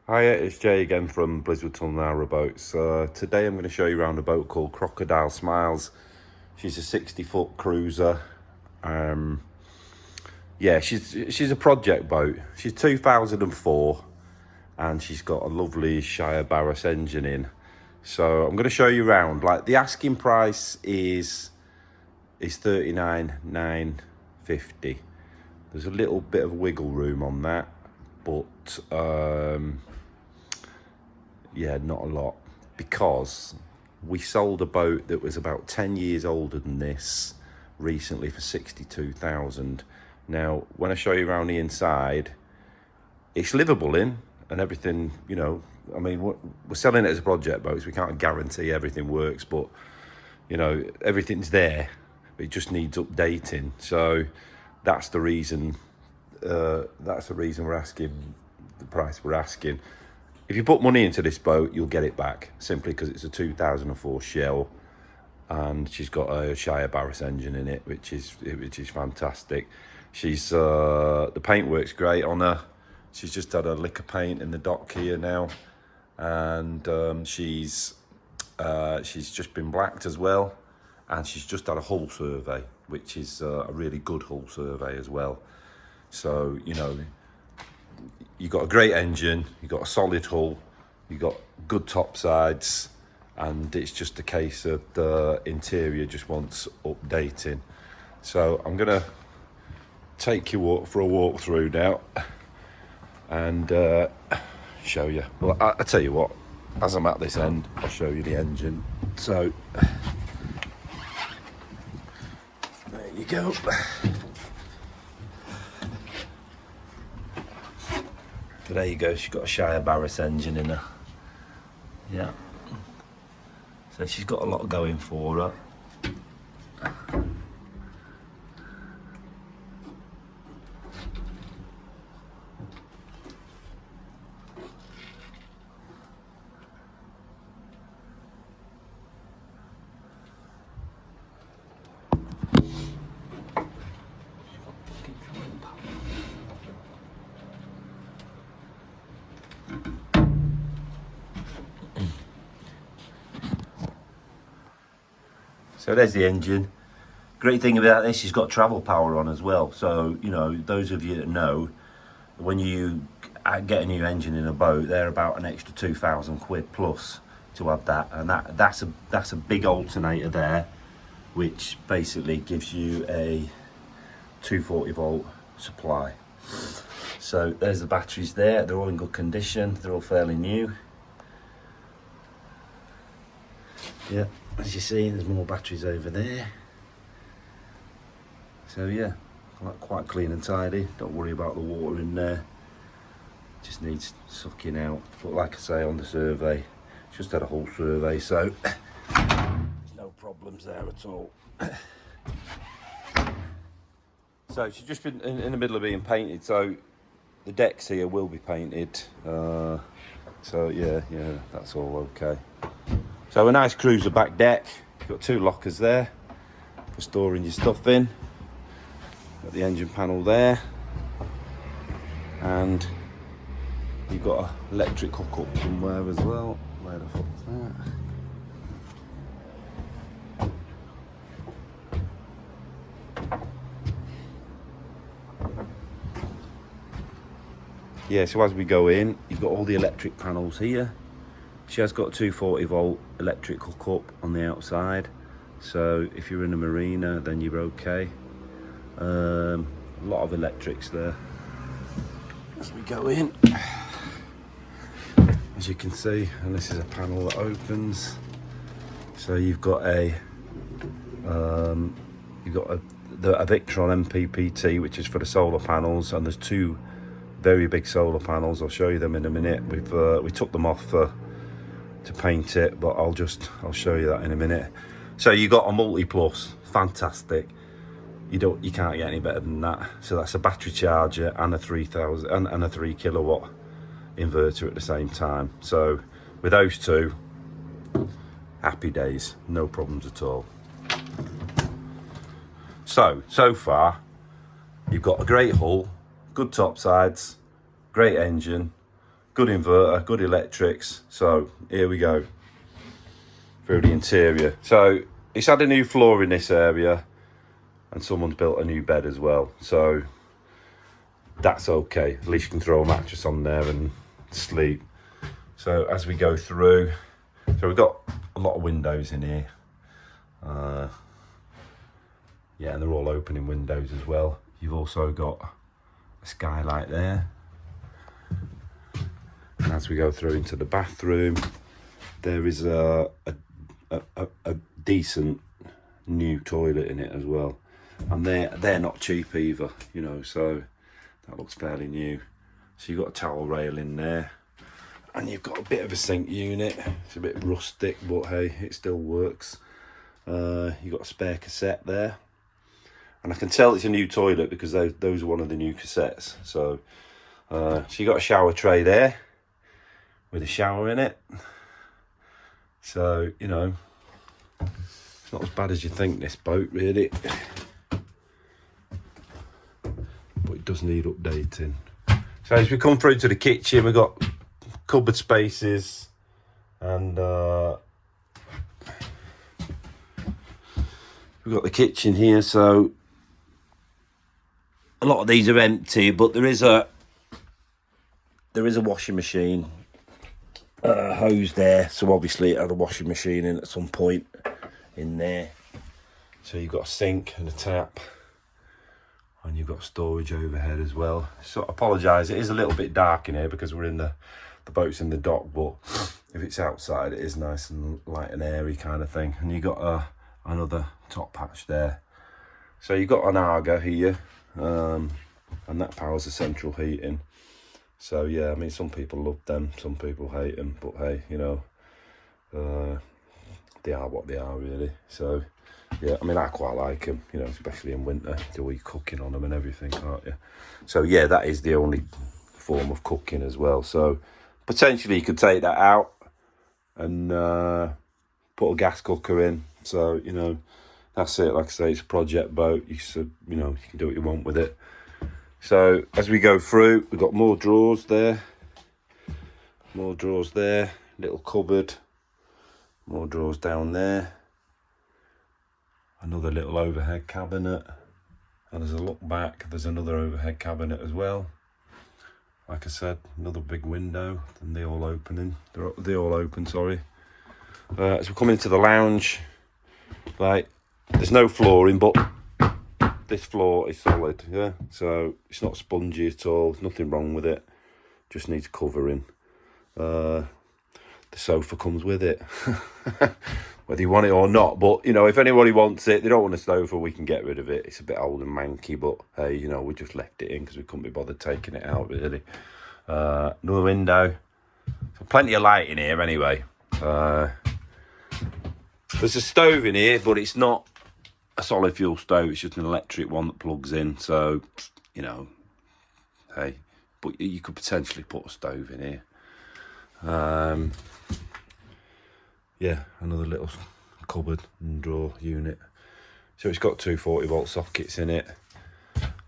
Hiya, it's Jay again from Blizzard Tunnel Narrowboats. Today I'm going to show you around a boat called Crocodile Smiles. She's a 60-foot cruiser. Yeah, she's a project boat. She's 2004 and she's got a lovely Shire Barras engine in. So I'm going to show you around. Like, the asking price is 39,950. There's a little bit of wiggle room on that, but yeah, not a lot, because we sold a boat that was about 10 years older than this recently for 62,000. Now, when I show you around the inside, it's livable in and everything, you know. I mean, we're selling it as a project boat, so we can't guarantee everything works, but you know, everything's there. It just needs updating. So that's the reason. That's the reason we're asking the price we're asking. If you put money into this boat, you'll get it back, simply because it's a 2004 shell, and she's got a Shire Barras engine in it, which is fantastic. She's the paint works great on her. She's just had a lick of paint in the dock here now, and she's just been blacked as well, and she's just had a hull survey, which is a really good hull survey as well. So, you know, you've got a great engine, you've got a solid hull, you've got good top sides, and it's just a case of the interior just wants updating. So I'm gonna take you for a walk through now and show you. Well, I tell you what, as I'm at this end, I'll show you the engine. So there you go. So there you go, she's got a Shire Barras engine in her. Yeah. So she's got a lot going for her. So there's the engine. Great thing about this, she's got travel power on as well. So, you know, those of you that know, when you get a new engine in a boat, they're about an extra 2,000 quid plus to have that. And that's a big alternator there, which basically gives you a 240 volt supply. So there's the batteries there. They're all in good condition. They're all fairly new. Yeah, as you see, there's more batteries over there. So yeah, quite clean and tidy. Don't worry about the water in there. Just needs sucking out. But like I say, on the survey, just had a whole survey, so there's no problems there at all. So she's just been in the middle of being painted. So the decks here will be painted. So yeah, that's all okay. So a nice cruiser back deck. You've got two lockers there for storing your stuff in. Got the engine panel there, and you've got an electric hookup somewhere as well. Where the fuck's that? Yeah, so as we go in, you've got all the electric panels here. She has got a 240 volt electric hookup on the outside, so if you're in a marina then you're okay. A lot of electrics there. As we go in, as you can see, and this is a panel that opens, so you've got a Victron MPPT, which is for the solar panels, and there's two very big solar panels. I'll show you them in a minute. We took them off to paint it, but I'll show you that in a minute. So you got a multi plus, fantastic. You can't get any better than that. So that's a battery charger and a 3,000 and a 3 kilowatt inverter at the same time. So with those two, happy days, no problems at all. So far, you've got a great hull, good top sides, great engine, good inverter, good electrics. So here we go through the interior. So it's had a new floor in this area, and someone's built a new bed as well. So that's okay. At least you can throw a mattress on there and sleep. So as we go through, so we've got a lot of windows in here. Yeah, and they're all opening windows as well. You've also got a skylight there. And as we go through into the bathroom, there is a decent new toilet in it as well. And they're not cheap either, you know, so that looks fairly new. So you've got a towel rail in there. And you've got a bit of a sink unit. It's a bit rustic, but hey, it still works. You've got a spare cassette there. And I can tell it's a new toilet because those are one of the new cassettes. So you got a shower tray there with a shower in it. So, you know, it's not as bad as you think, this boat, really. But it does need updating. So as we come through to the kitchen, we've got cupboard spaces and we've got the kitchen here. So a lot of these are empty, but there is a washing machine hose there, so obviously it had a washing machine in at some point in there. So you've got a sink and a tap, and you've got storage overhead as well. So I apologise, it is a little bit dark in here because we're in the boat's in the dock, but if it's outside it is nice and light and airy kind of thing. And you've got another top hatch there. So you've got an Arga here, and that powers the central heating. So yeah, I mean, some people love them, some people hate them, but hey, you know, they are what they are, really. So yeah, I mean, I quite like them, you know, especially in winter. Do all your cooking on them and everything, can't you? So yeah, that is the only form of cooking as well. So potentially you could take that out and put a gas cooker in. So, you know, that's it. Like I say, it's a project boat. You know, you can do what you want with it. So as we go through, we've got more drawers there, little cupboard, more drawers down there, another little overhead cabinet, and as I look back, there's another overhead cabinet as well. Like I said, another big window, and they're all opening. They're all open, sorry. As we come into the lounge, like, there's no flooring, but this floor is solid, yeah. So it's not spongy at all. There's nothing wrong with it. Just needs covering. The sofa comes with it, whether you want it or not. But you know, if anybody wants it, they don't want a sofa, we can get rid of it. It's a bit old and manky, but hey, you know, we just left it in because we couldn't be bothered taking it out, really. Another window. So plenty of light in here, anyway. There's a stove in here, but it's not a solid fuel stove. It's just an electric one that plugs in. So, you know, hey, but you could potentially put a stove in here. Yeah, another little cupboard and drawer unit. So it's got two 40-volt sockets in it.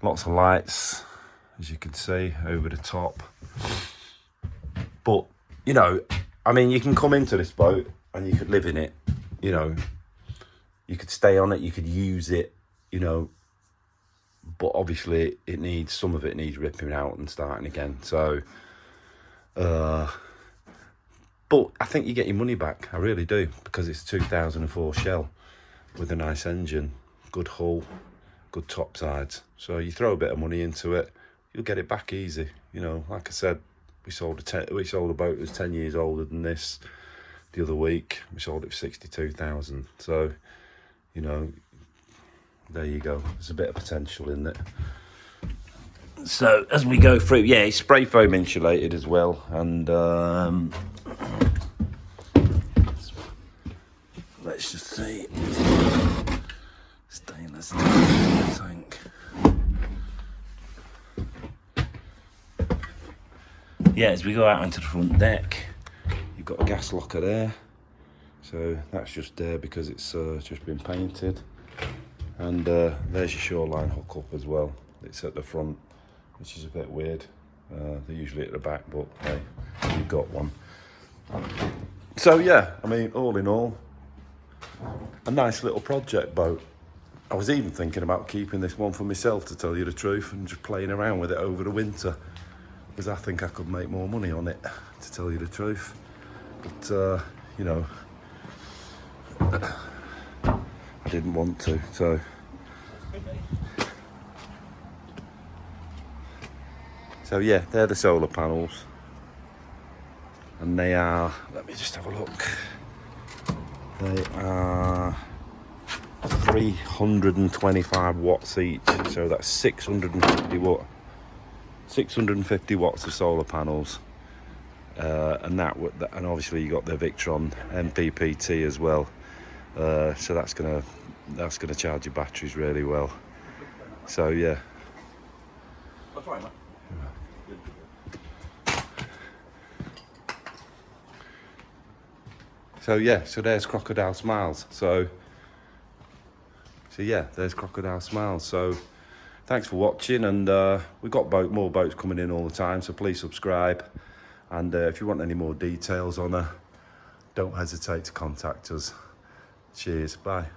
Lots of lights, as you can see, over the top. But, you know, I mean, you can come into this boat and you could live in it, you know. You could stay on it, you could use it, you know. But obviously, some of it needs ripping out and starting again. So, but I think you get your money back, I really do, because it's 2004 Shell with a nice engine, good hull, good top sides. So you throw a bit of money into it, you'll get it back easy. You know, like I said, we sold a boat that was 10 years older than this the other week. We sold it for 62,000. So, you know, there you go. There's a bit of potential in it. So as we go through, yeah, it's spray foam insulated as well, and let's just see, stainless steel, I think. Yeah, as we go out into the front deck, you've got a gas locker there. So that's just there because it's just been painted. And there's your shoreline hookup as well. It's at the front, which is a bit weird. They're usually at the back, but hey, you've got one. So yeah, I mean, all in all, a nice little project boat. I was even thinking about keeping this one for myself, to tell you the truth, and just playing around with it over the winter, because I think I could make more money on it, to tell you the truth. But you know, I didn't want to. So yeah, they're the solar panels, and they are, let me just have a look, they are 325 watts each, so that's 650 watts of solar panels, and obviously you got the Victron MPPT as well, so that's gonna charge your batteries really well. So yeah. So yeah, so there's Crocodile Smiles. So yeah, there's Crocodile Smiles. So thanks for watching, and we've got more boats coming in all the time, so please subscribe. And if you want any more details on her, don't hesitate to contact us. Cheers, bye.